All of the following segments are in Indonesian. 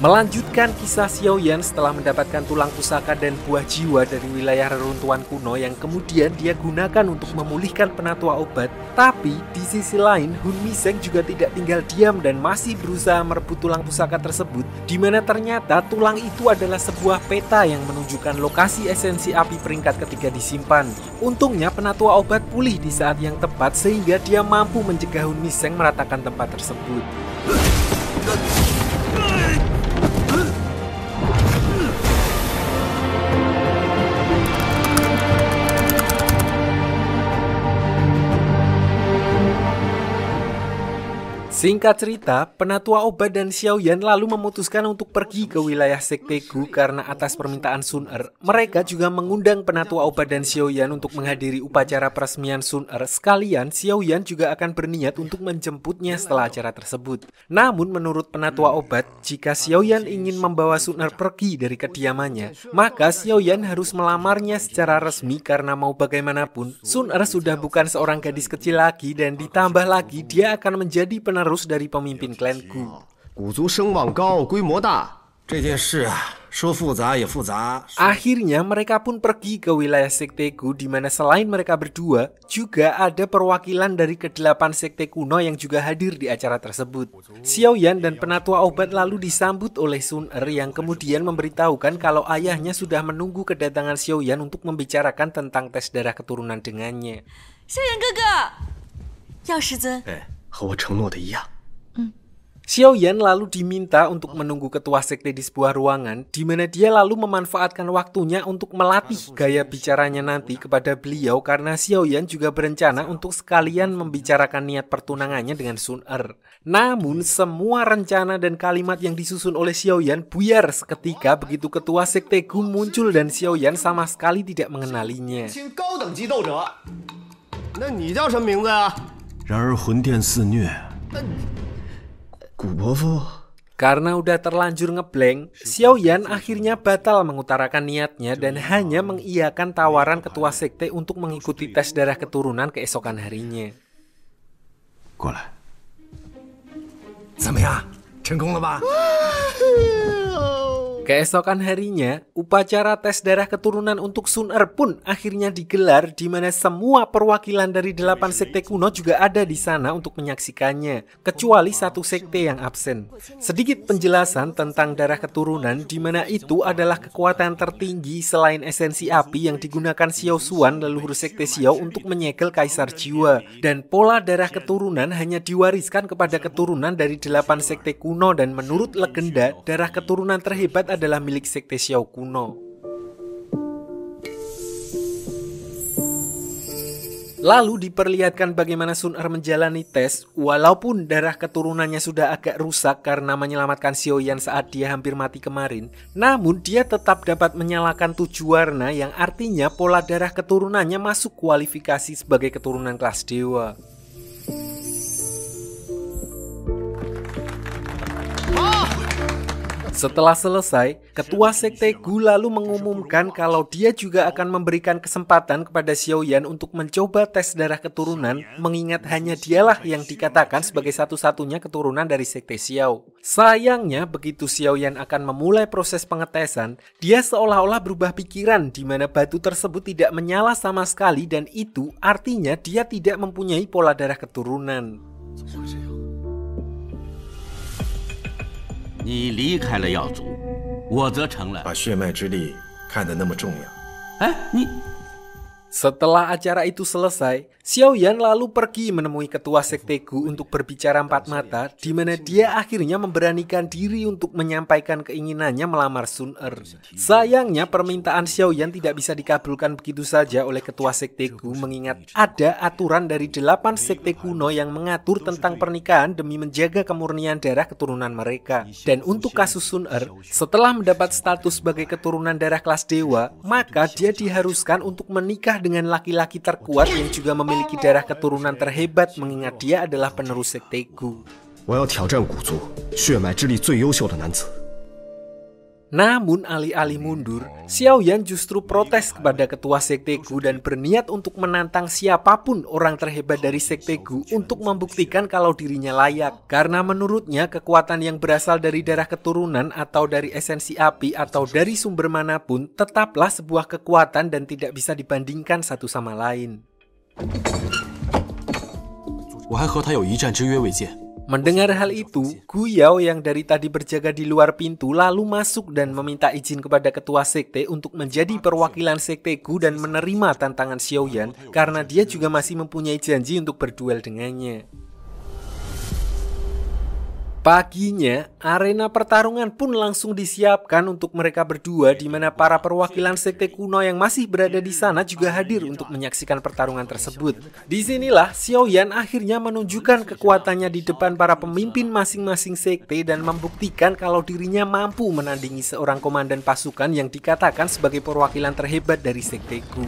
Melanjutkan kisah Xiaoyan setelah mendapatkan tulang pusaka dan buah jiwa dari wilayah reruntuhan kuno yang kemudian dia gunakan untuk memulihkan penatua obat. Tapi di sisi lain, Hun Mizeng juga tidak tinggal diam dan masih berusaha merebut tulang pusaka tersebut, di mana ternyata tulang itu adalah sebuah peta yang menunjukkan lokasi esensi api peringkat ketiga disimpan. Untungnya penatua obat pulih di saat yang tepat sehingga dia mampu mencegah Hun Mizeng meratakan tempat tersebut. Singkat cerita, penatua obat dan Xiaoyan lalu memutuskan untuk pergi ke wilayah Sekte Gu karena atas permintaan Sun Er, mereka juga mengundang penatua obat dan Xiaoyan untuk menghadiri upacara peresmian Sun Er. Sekalian, Xiaoyan juga akan berniat untuk menjemputnya setelah acara tersebut. Namun menurut penatua obat, jika Xiaoyan ingin membawa Sun Er pergi dari kediamannya, maka Xiaoyan harus melamarnya secara resmi karena mau bagaimanapun, Sun Er sudah bukan seorang gadis kecil lagi dan ditambah lagi dia akan menjadi penerus dari pemimpin klan Gu. Akhirnya mereka pun pergi ke wilayah Sekte Gu di mana selain mereka berdua, juga ada perwakilan dari ke-8 sekte kuno yang juga hadir di acara tersebut. Xiaoyan dan penatua obat lalu disambut oleh Sun Er yang kemudian memberitahukan kalau ayahnya sudah menunggu kedatangan Xiaoyan untuk membicarakan tentang tes darah keturunan dengannya. Xiaoyan哥哥，药师尊。和我承诺的一样。 Xiaoyan lalu diminta untuk menunggu ketua sekte di sebuah ruangan di mana dia lalu memanfaatkan waktunya untuk melatih gaya bicaranya nanti kepada beliau karena Xiaoyan juga berencana untuk sekalian membicarakan niat pertunangannya dengan Sun Er. Namun semua rencana dan kalimat yang disusun oleh Xiaoyan buyar seketika begitu ketua sekte Gu muncul dan Xiaoyan sama sekali tidak mengenalinya. 那你叫什么名字啊？ 然而魂殿肆虐，古伯父。 Karena udah terlanjur ngeblank, Xiaoyan akhirnya batal mengutarakan niatnya dan hanya mengiyakan tawaran ketua sekte untuk mengikuti tes darah keturunan keesokan harinya. 过来，怎么样？成功了吧？ Keesokan harinya, upacara tes darah keturunan untuk Sun Er pun akhirnya digelar di mana semua perwakilan dari 8 sekte kuno juga ada di sana untuk menyaksikannya, kecuali satu sekte yang absen. Sedikit penjelasan tentang darah keturunan di mana itu adalah kekuatan tertinggi selain esensi api yang digunakan Xiao Xuan leluhur sekte Xiao untuk menyegel kaisar jiwa. Dan pola darah keturunan hanya diwariskan kepada keturunan dari 8 sekte kuno dan menurut legenda, darah keturunan terhebat adalah milik sekte Xiao kuno. Lalu diperlihatkan bagaimana Sun Er menjalani tes, walaupun darah keturunannya sudah agak rusak karena menyelamatkan Xiaoyan saat dia hampir mati kemarin, namun dia tetap dapat menyalakan 7 warna yang artinya pola darah keturunannya masuk kualifikasi sebagai keturunan kelas dewa. Setelah selesai, ketua sekte Gu lalu mengumumkan kalau dia juga akan memberikan kesempatan kepada Xiaoyan untuk mencoba tes darah keturunan, mengingat hanya dialah yang dikatakan sebagai satu-satunya keturunan dari sekte Xiao. Sayangnya, begitu Xiaoyan akan memulai proses pengetesan, dia seolah-olah berubah pikiran di mana batu tersebut tidak menyala sama sekali dan itu artinya dia tidak mempunyai pola darah keturunan. 你离开了药族，我则成了。把血脉之力看得那么重要。哎，你 Setelah acara itu selesai, Xiaoyan lalu pergi menemui ketua sekte Gu untuk berbicara empat mata, di mana dia akhirnya memberanikan diri untuk menyampaikan keinginannya melamar Sun Er. Sayangnya permintaan Xiaoyan tidak bisa dikabulkan begitu saja oleh ketua sekte Gu, mengingat ada aturan dari 8 sekte kuno yang mengatur tentang pernikahan demi menjaga kemurnian darah keturunan mereka. Dan untuk kasus Sun Er, setelah mendapat status sebagai keturunan darah kelas dewa, maka dia diharuskan untuk menikah dengan laki-laki terkuat yang juga memiliki darah keturunan terhebat, mengingat dia adalah penerus sekte Gu. Namun alih-alih mundur, Xiaoyan justru protes kepada ketua Sekte Gu dan berniat untuk menantang siapapun orang terhebat dari Sekte Gu untuk membuktikan kalau dirinya layak. Karena menurutnya kekuatan yang berasal dari darah keturunan atau dari esensi api atau dari sumber manapun tetaplah sebuah kekuatan dan tidak bisa dibandingkan satu sama lain. Mendengar hal itu, Gu Yao yang dari tadi berjaga di luar pintu lalu masuk dan meminta izin kepada ketua sekte untuk menjadi perwakilan Sekte Gu dan menerima tantangan Xiaoyan karena dia juga masih mempunyai janji untuk berduel dengannya. Paginya, arena pertarungan pun langsung disiapkan untuk mereka berdua di mana para perwakilan sekte kuno yang masih berada di sana juga hadir untuk menyaksikan pertarungan tersebut. Disinilah Xiaoyan akhirnya menunjukkan kekuatannya di depan para pemimpin masing-masing sekte dan membuktikan kalau dirinya mampu menandingi seorang komandan pasukan yang dikatakan sebagai perwakilan terhebat dari Sekte Gu.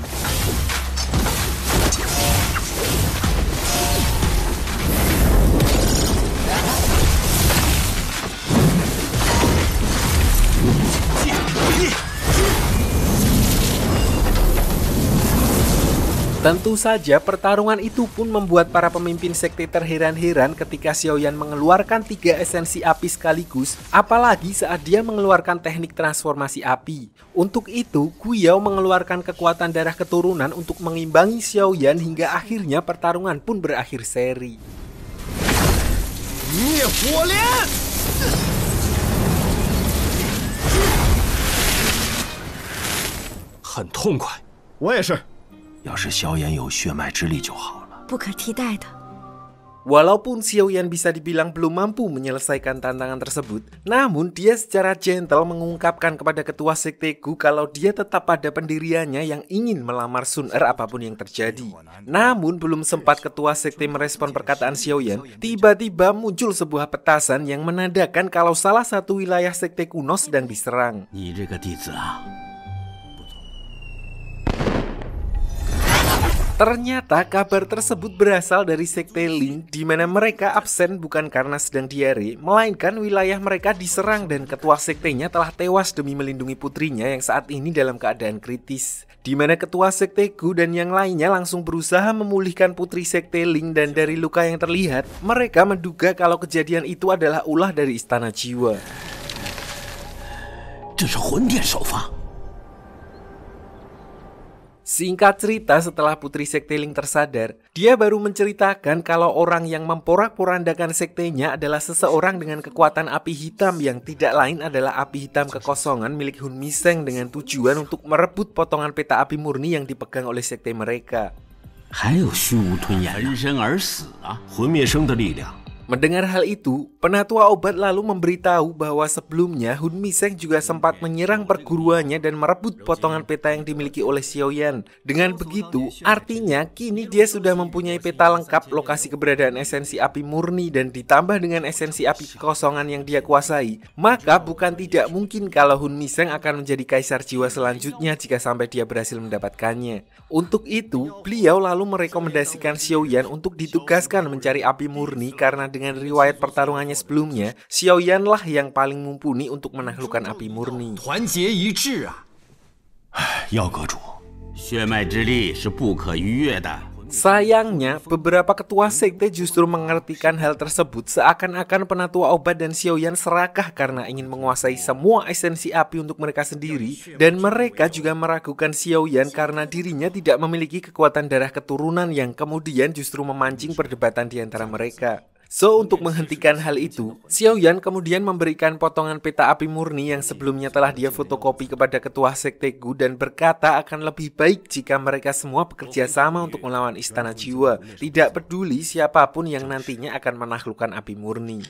Tentu saja pertarungan itu pun membuat para pemimpin sekte terheran-heran ketika Xiaoyan mengeluarkan 3 esensi api sekaligus, apalagi saat dia mengeluarkan teknik transformasi api. Untuk itu, Gu Yao mengeluarkan kekuatan darah keturunan untuk mengimbangi Xiaoyan hingga akhirnya pertarungan pun berakhir seri.很痛快，我也是。要是萧炎有血脉之力就好了。不可替代的。 Walaupun Xiaoyan bisa dibilang belum mampu menyelesaikan tantangan tersebut, namun dia secara gentle mengungkapkan kepada ketua Sekte Gu kalau dia tetap pada pendiriannya yang ingin melamar Sun Er apapun yang terjadi. Namun belum sempat ketua Sekte merespon perkataan Xiaoyan, tiba-tiba muncul sebuah petasan yang menandakan kalau salah satu wilayah Sekte kuno sedang diserang. Ternyata kabar tersebut berasal dari Sekte Ling, di mana mereka absen bukan karena sedang diare, melainkan wilayah mereka diserang dan ketua sektenya telah tewas demi melindungi putrinya yang saat ini dalam keadaan kritis. Di mana ketua Sekte Gu dan yang lainnya langsung berusaha memulihkan putri Sekte Ling dan dari luka yang terlihat, mereka menduga kalau kejadian itu adalah ulah dari Istana Jiwa. Singkat cerita, setelah putri Sekte Ling tersadar, dia baru menceritakan kalau orang yang memporak-porandakan sektenya adalah seseorang dengan kekuatan api hitam yang tidak lain adalah api hitam kekosongan milik Hun Miseng dengan tujuan untuk merebut potongan peta api murni yang dipegang oleh sekte mereka. Mendengar hal itu, penatua obat lalu memberitahu bahwa sebelumnya Hun Miseng juga sempat menyerang perguruannya dan merebut potongan peta yang dimiliki oleh Xiaoyan. Dengan begitu, artinya kini dia sudah mempunyai peta lengkap lokasi keberadaan esensi api murni dan ditambah dengan esensi api kekosongan yang dia kuasai. Maka bukan tidak mungkin kalau Hun Miseng akan menjadi kaisar jiwa selanjutnya jika sampai dia berhasil mendapatkannya. Untuk itu, beliau lalu merekomendasikan Xiaoyan untuk ditugaskan mencari api murni karena dengan riwayat pertarungannya sebelumnya, Xiaoyan lah yang paling mumpuni untuk menaklukkan api murni. Sayangnya, beberapa ketua sekte justru mengartikan hal tersebut seakan-akan penatua obat dan Xiaoyan serakah karena ingin menguasai semua esensi api untuk mereka sendiri, dan mereka juga meragukan Xiaoyan karena dirinya tidak memiliki kekuatan darah keturunan yang kemudian justru memancing perdebatan di antara mereka. So, untuk menghentikan hal itu, Xiaoyan kemudian memberikan potongan peta api murni yang sebelumnya telah dia fotokopi kepada ketua Sekte Gu dan berkata akan lebih baik jika mereka semua bekerja sama untuk melawan Istana Jiwa, tidak peduli siapapun yang nantinya akan menaklukkan api murni.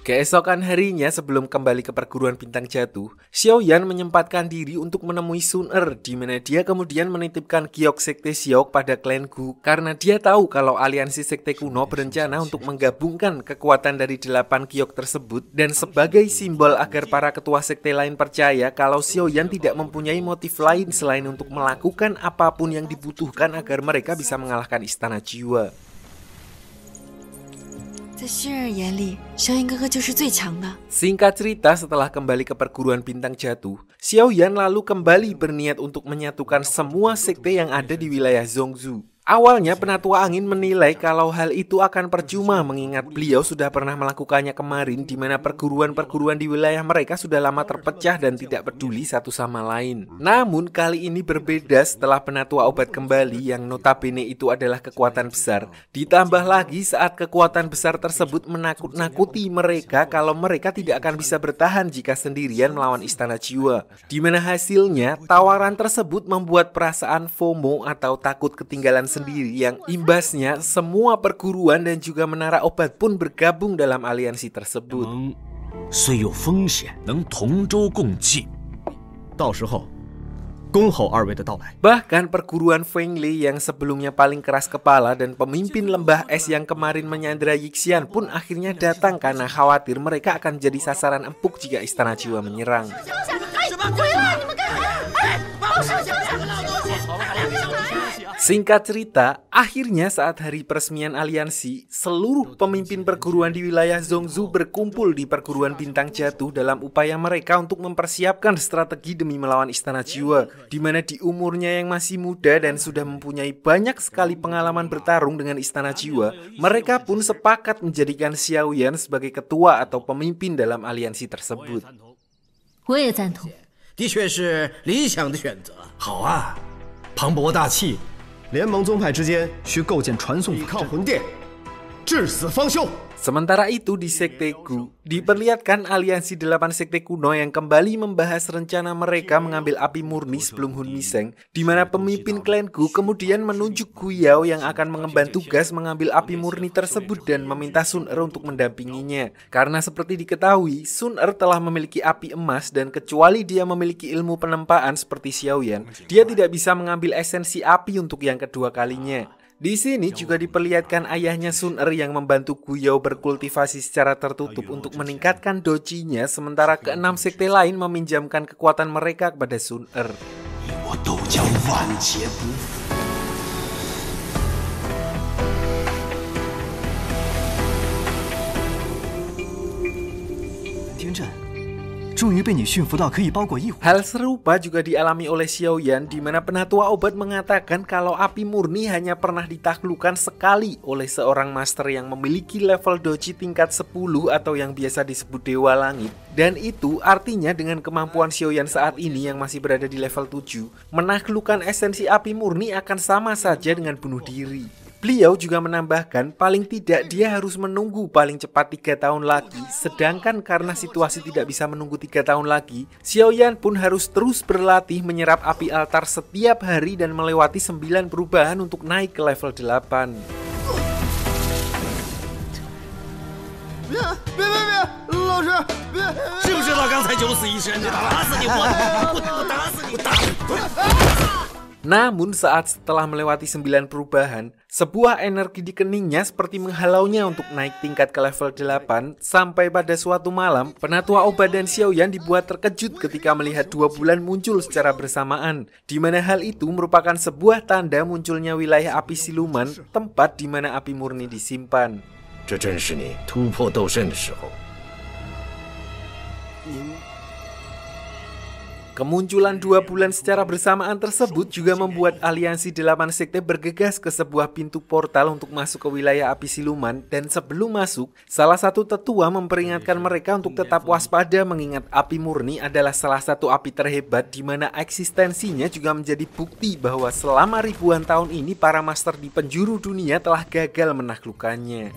Keesokan harinya sebelum kembali ke perguruan bintang jatuh, Xiaoyan menyempatkan diri untuk menemui Sun Er, di mana dia kemudian menitipkan giok sekte Xiok pada klan Gu karena dia tahu kalau aliansi sekte kuno berencana untuk menggabungkan kekuatan dari 8 giok tersebut dan sebagai simbol agar para ketua sekte lain percaya kalau Xiaoyan tidak mempunyai motif lain selain untuk melakukan apapun yang dibutuhkan agar mereka bisa mengalahkan Istana Jiwa. 在薰儿眼里，萧炎哥哥就是最强的。 Singkat cerita, setelah kembali ke perguruan bintang jatuh, Xiaoyan lalu kembali berniat untuk menyatukan semua sekte yang ada di wilayah Zhongzhou. Awalnya Penatua Angin menilai kalau hal itu akan percuma mengingat beliau sudah pernah melakukannya kemarin di mana perguruan-perguruan di wilayah mereka sudah lama terpecah dan tidak peduli satu sama lain. Namun kali ini berbeda setelah Penatua Obat kembali yang notabene itu adalah kekuatan besar. Ditambah lagi saat kekuatan besar tersebut menakut-nakuti mereka kalau mereka tidak akan bisa bertahan jika sendirian melawan Istana Jiwa. Di mana hasilnya tawaran tersebut membuat perasaan FOMO atau takut ketinggalan sendiri yang imbasnya semua perguruan dan juga menara obat pun bergabung dalam aliansi tersebut. 虽有风险，能同舟共济。到时候，恭候二位的到来。 Bahkan perguruan Fenglei yang sebelumnya paling keras kepala dan pemimpin lembah es yang kemarin menyandera Yixian pun akhirnya datang karena khawatir mereka akan jadi sasaran empuk jika Istana Jiwa menyerang. Singkat cerita, akhirnya saat hari peresmian aliansi, seluruh pemimpin perguruan di wilayah Zhongzhou berkumpul di perguruan bintang jatuh dalam upaya mereka untuk mempersiapkan strategi demi melawan Istana Jiwa, di mana di umurnya yang masih muda dan sudah mempunyai banyak sekali pengalaman bertarung dengan Istana Jiwa, mereka pun sepakat menjadikan Xiaoyan sebagai ketua atau pemimpin dalam aliansi tersebut. 我也赞同。 的确是理想的选择。好啊，磅礴大气。 联盟宗派之间需构建传送抵抗魂殿，至死方休。 Sementara itu di Sekte Gu, diperlihatkan aliansi 8 sekte kuno yang kembali membahas rencana mereka mengambil api murni sebelum Hun Miseng, di mana pemimpin klan Gu kemudian menunjuk Gu Yao yang akan mengemban tugas mengambil api murni tersebut dan meminta Sun Er untuk mendampinginya. Karena seperti diketahui, Sun Er telah memiliki api emas dan kecuali dia memiliki ilmu penempaan seperti Xiaoyan, dia tidak bisa mengambil esensi api untuk yang kedua kalinya. Di sini juga diperlihatkan ayahnya Sun Er yang membantu Gu Yao berkultivasi secara tertutup untuk meningkatkan dojinya, sementara keenam sekte lain meminjamkan kekuatan mereka kepada Sun Er. 我都将万劫不复。天震，终于被你驯服到可以包裹一伙。 Hal serupa juga dialami oleh Xiaoyan, di mana Penatua Obat mengatakan kalau api murni hanya pernah ditaklukkan sekali oleh seorang master yang memiliki level doji tingkat 10 atau yang biasa disebut Dewa Langit. Dan itu artinya dengan kemampuan Xiaoyan saat ini yang masih berada di level 7, menaklukkan esensi api murni akan sama saja dengan bunuh diri. Beliau juga menambahkan paling tidak dia harus menunggu paling cepat 3 tahun lagi, sedangkan karena situasi tidak bisa menunggu 3 tahun lagi, Xiaoyan pun harus terus berlatih menyerap api altar setiap hari dan melewati 9 perubahan untuk naik ke level 8. 别，老师，别！知不知道刚才九死一生？打死你！我打死你！我打死你！ Namun saat setelah melewati 9 perubahan, sebuah energi di keningnya seperti menghalaunya untuk naik tingkat ke level 8, sampai pada suatu malam, Penatua Obat dan Xiaoyan dibuat terkejut ketika melihat 2 bulan muncul secara bersamaan, di mana hal itu merupakan sebuah tanda munculnya wilayah api siluman, tempat di mana api murni disimpan. 这正是你突破斗圣的时候。 Kemunculan 2 bulan secara bersamaan tersebut juga membuat aliansi 8 sekte bergegas ke sebuah pintu portal untuk masuk ke wilayah api siluman, dan sebelum masuk, salah satu tetua memperingatkan mereka untuk tetap waspada mengingat api murni adalah salah satu api terhebat di mana eksistensinya juga menjadi bukti bahwa selama ribuan tahun ini para master di penjuru dunia telah gagal menaklukkannya.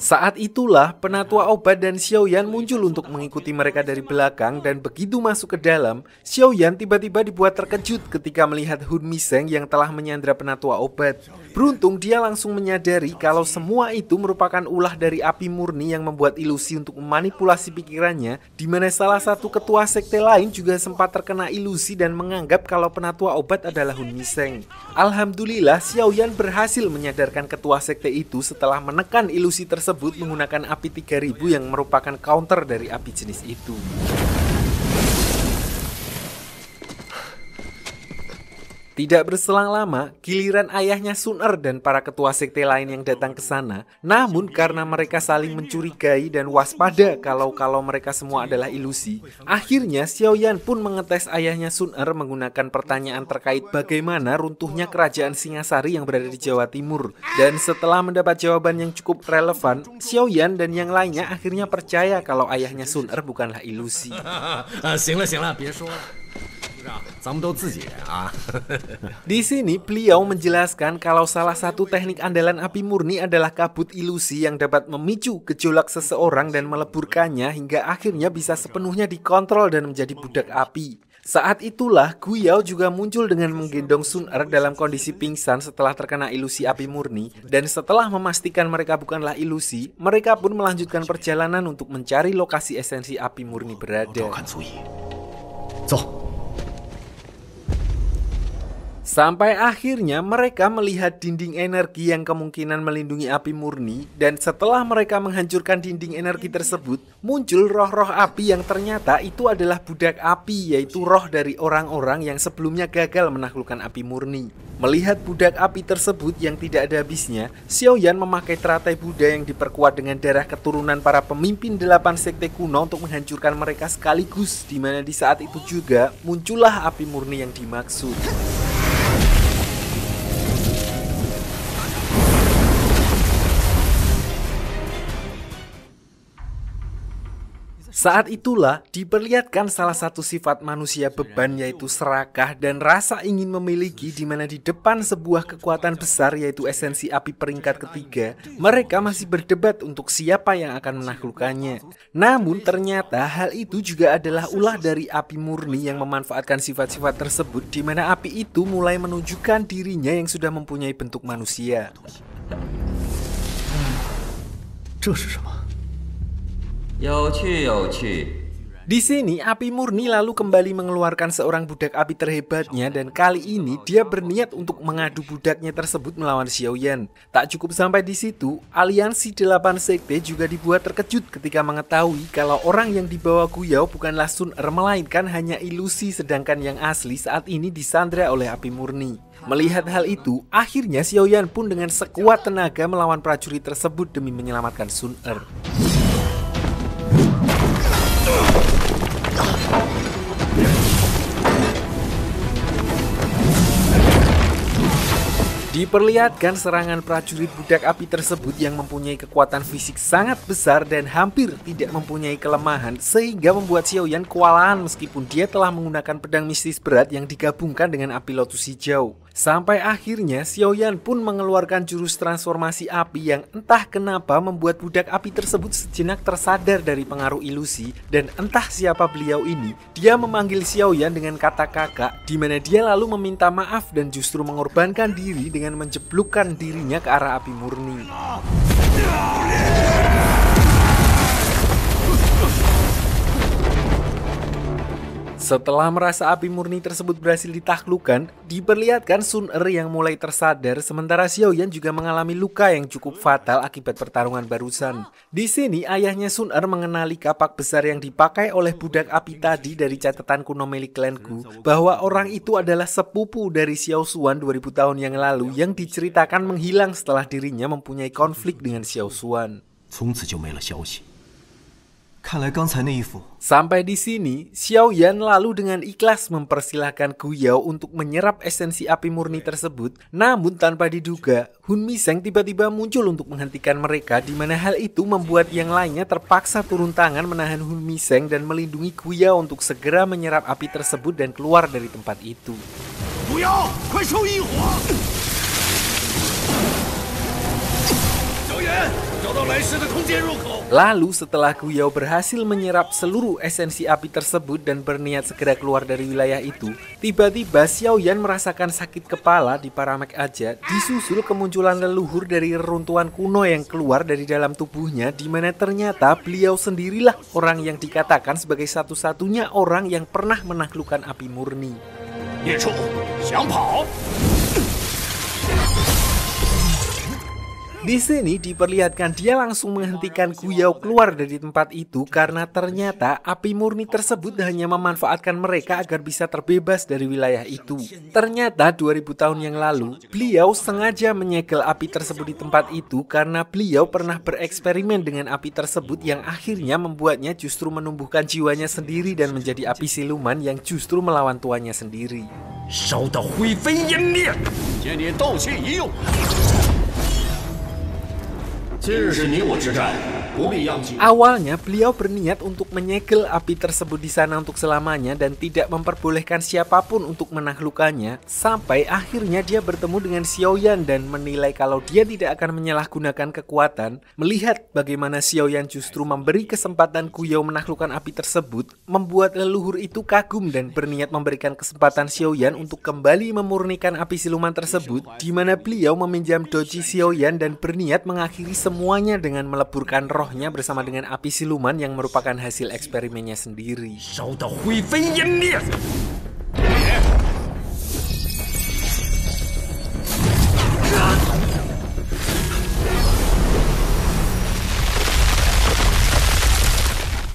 Saat itulah penatua obat dan Xiaoyan muncul untuk mengikuti mereka dari belakang, dan begitu masuk ke dalam, Xiaoyan tiba-tiba dibuat terkejut ketika melihat Hun Miseng yang telah menyandra penatua obat. Beruntung dia langsung menyadari kalau semua itu merupakan ulah dari api murni yang membuat ilusi untuk memanipulasi pikirannya, di mana salah satu ketua sekte lain juga sempat terkena ilusi dan menganggap kalau penatua obat adalah Hun Miseng. Alhamdulillah, Xiaoyan berhasil menyadarkan ketua sekte itu setelah menekan ilusi tersebut menggunakan api 3000 yang merupakan counter dari api jenis itu. Tidak berselang lama, giliran ayahnya Sun Er dan para ketua sekte lain yang datang ke sana. Namun karena mereka saling mencurigai dan waspada kalau mereka semua adalah ilusi, akhirnya Xiaoyan pun mengetes ayahnya Sun Er menggunakan pertanyaan terkait bagaimana runtuhnya kerajaan Singasari yang berada di Jawa Timur. Dan setelah mendapat jawaban yang cukup relevan, Xiaoyan dan yang lainnya akhirnya percaya kalau ayahnya Sun Er bukanlah ilusi. 行了，别说了。 咱们都自己人啊。 Di sini beliau menjelaskan kalau salah satu teknik andalan api murni adalah kabut ilusi yang dapat memicu gejolak seseorang dan meleburkannya hingga akhirnya bisa sepenuhnya dikontrol dan menjadi budak api. Saat itulah Gu Yao juga muncul dengan menggendong Sun Er dalam kondisi pingsan setelah terkena ilusi api murni, dan setelah memastikan mereka bukanlah ilusi, mereka pun melanjutkan perjalanan untuk mencari lokasi esensi api murni berada. Sampai akhirnya mereka melihat dinding energi yang kemungkinan melindungi api murni, dan setelah mereka menghancurkan dinding energi tersebut, muncul roh-roh api yang ternyata itu adalah budak api, yaitu roh dari orang-orang yang sebelumnya gagal menaklukkan api murni. Melihat budak api tersebut yang tidak ada habisnya, Xiaoyan memakai teratai Buddha yang diperkuat dengan darah keturunan para pemimpin 8 sekte kuno untuk menghancurkan mereka sekaligus, di mana di saat itu juga muncullah api murni yang dimaksud. Saat itulah diperlihatkan salah satu sifat manusia beban, yaitu serakah dan rasa ingin memiliki, di mana di depan sebuah kekuatan besar yaitu esensi api peringkat ketiga, mereka masih berdebat untuk siapa yang akan menaklukkannya. Namun ternyata hal itu juga adalah ulah dari api murni yang memanfaatkan sifat-sifat tersebut, di mana api itu mulai menunjukkan dirinya yang sudah mempunyai bentuk manusia. 这是什么？ 有趣。 Di sini api murni lalu kembali mengeluarkan seorang budak api terhebatnya, dan kali ini dia berniat untuk mengadu budaknya tersebut melawan Xiaoyan. Tak cukup sampai di situ, aliansi 8 sekte juga dibuat terkejut ketika mengetahui kalau orang yang dibawa Gu Yao bukanlah Sun Er, melainkan hanya ilusi, sedangkan yang asli saat ini disandra oleh api murni. Melihat hal itu, akhirnya Xiaoyan pun dengan sekuat tenaga melawan prajurit tersebut demi menyelamatkan Sun Er. Diperlihatkan serangan prajurit budak api tersebut yang mempunyai kekuatan fisik sangat besar dan hampir tidak mempunyai kelemahan, sehingga membuat Xiaoyan kewalahan meskipun dia telah menggunakan pedang mistis berat yang digabungkan dengan api lotus hijau. Sampai akhirnya Xiaoyan pun mengeluarkan jurus transformasi api yang entah kenapa membuat budak api tersebut sejenak tersadar dari pengaruh ilusi, dan entah siapa beliau ini, dia memanggil Xiaoyan dengan kata kakak, di mana dia lalu meminta maaf dan justru mengorbankan diri dengan menjeblukkan dirinya ke arah api murni. Setelah merasa api murni tersebut berhasil ditaklukkan, diperlihatkan Sun Er yang mulai tersadar, sementara Xiaoyan juga mengalami luka yang cukup fatal akibat pertarungan barusan. Di sini ayahnya Sun Er mengenali kapak besar yang dipakai oleh budak api tadi dari catatan kuno milik klanku, bahwa orang itu adalah sepupu dari Xiao Xuan 2000 tahun yang lalu yang diceritakan menghilang setelah dirinya mempunyai konflik dengan Xiao Xuan. 从此就没了消息。看来刚才那一副 Sampai di sini, Xiaoyan lalu dengan ikhlas mempersilahkan Gu Yao untuk menyerap esensi api murni tersebut. Namun tanpa diduga, Hun Miseng tiba-tiba muncul untuk menghentikan mereka, di mana hal itu membuat yang lainnya terpaksa turun tangan menahan Hun Miseng dan melindungi Gu Yao untuk segera menyerap api tersebut dan keluar dari tempat itu. Gu Yao, 快收异火！ 小远，找 Lalu setelah Guyao berhasil menyerap seluruh esensi api tersebut dan berniat segera keluar dari wilayah itu, tiba-tiba Xiaoyan merasakan sakit kepala di Paramek aja, disusul kemunculan leluhur dari reruntuhan kuno yang keluar dari dalam tubuhnya, di mana ternyata beliau sendirilah orang yang dikatakan sebagai satu-satunya orang yang pernah menaklukkan api murni. Di sini diperlihatkan dia langsung menghentikan Guyao keluar dari tempat itu karena ternyata api murni tersebut hanya memanfaatkan mereka agar bisa terbebas dari wilayah itu. Ternyata 2000 tahun yang lalu, beliau sengaja menyegel api tersebut di tempat itu karena beliau pernah bereksperimen dengan api tersebut yang akhirnya membuatnya justru menumbuhkan jiwanya sendiri dan menjadi api siluman yang justru melawan tuannya sendiri. Awalnya beliau berniat untuk menyegel api tersebut di sana untuk selamanya dan tidak memperbolehkan siapapun untuk menaklukkannya, sampai akhirnya dia bertemu dengan Xiaoyan dan menilai kalau dia tidak akan menyalahgunakan kekuatan. Melihat bagaimana Xiaoyan justru memberi kesempatan Guyao menaklukkan api tersebut, membuat leluhur itu kagum dan berniat memberikan kesempatan Xiaoyan untuk kembali memurnikan api siluman tersebut, di mana beliau meminjam doji Xiaoyan dan berniat mengakhiri semuanya dengan meleburkan rohnya bersama dengan api siluman yang merupakan hasil eksperimennya sendiri.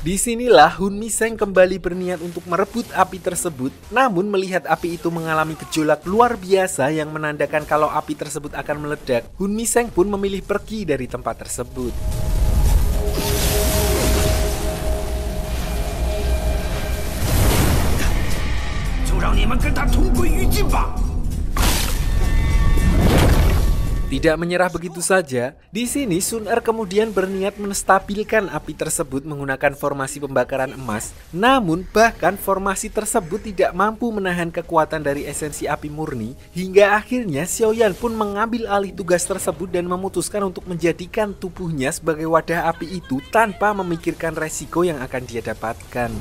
Disinilah Hun Miseng kembali berniat untuk merebut api tersebut, namun melihat api itu mengalami gejolak luar biasa yang menandakan kalau api tersebut akan meledak, Hun Miseng pun memilih pergi dari tempat tersebut. Tidak menyerah begitu saja, di sini Sun Er kemudian berniat menstabilkan api tersebut menggunakan formasi pembakaran emas. Namun bahkan formasi tersebut tidak mampu menahan kekuatan dari esensi api murni, hingga akhirnya Xiaoyan pun mengambil alih tugas tersebut dan memutuskan untuk menjadikan tubuhnya sebagai wadah api itu tanpa memikirkan resiko yang akan dia dapatkan.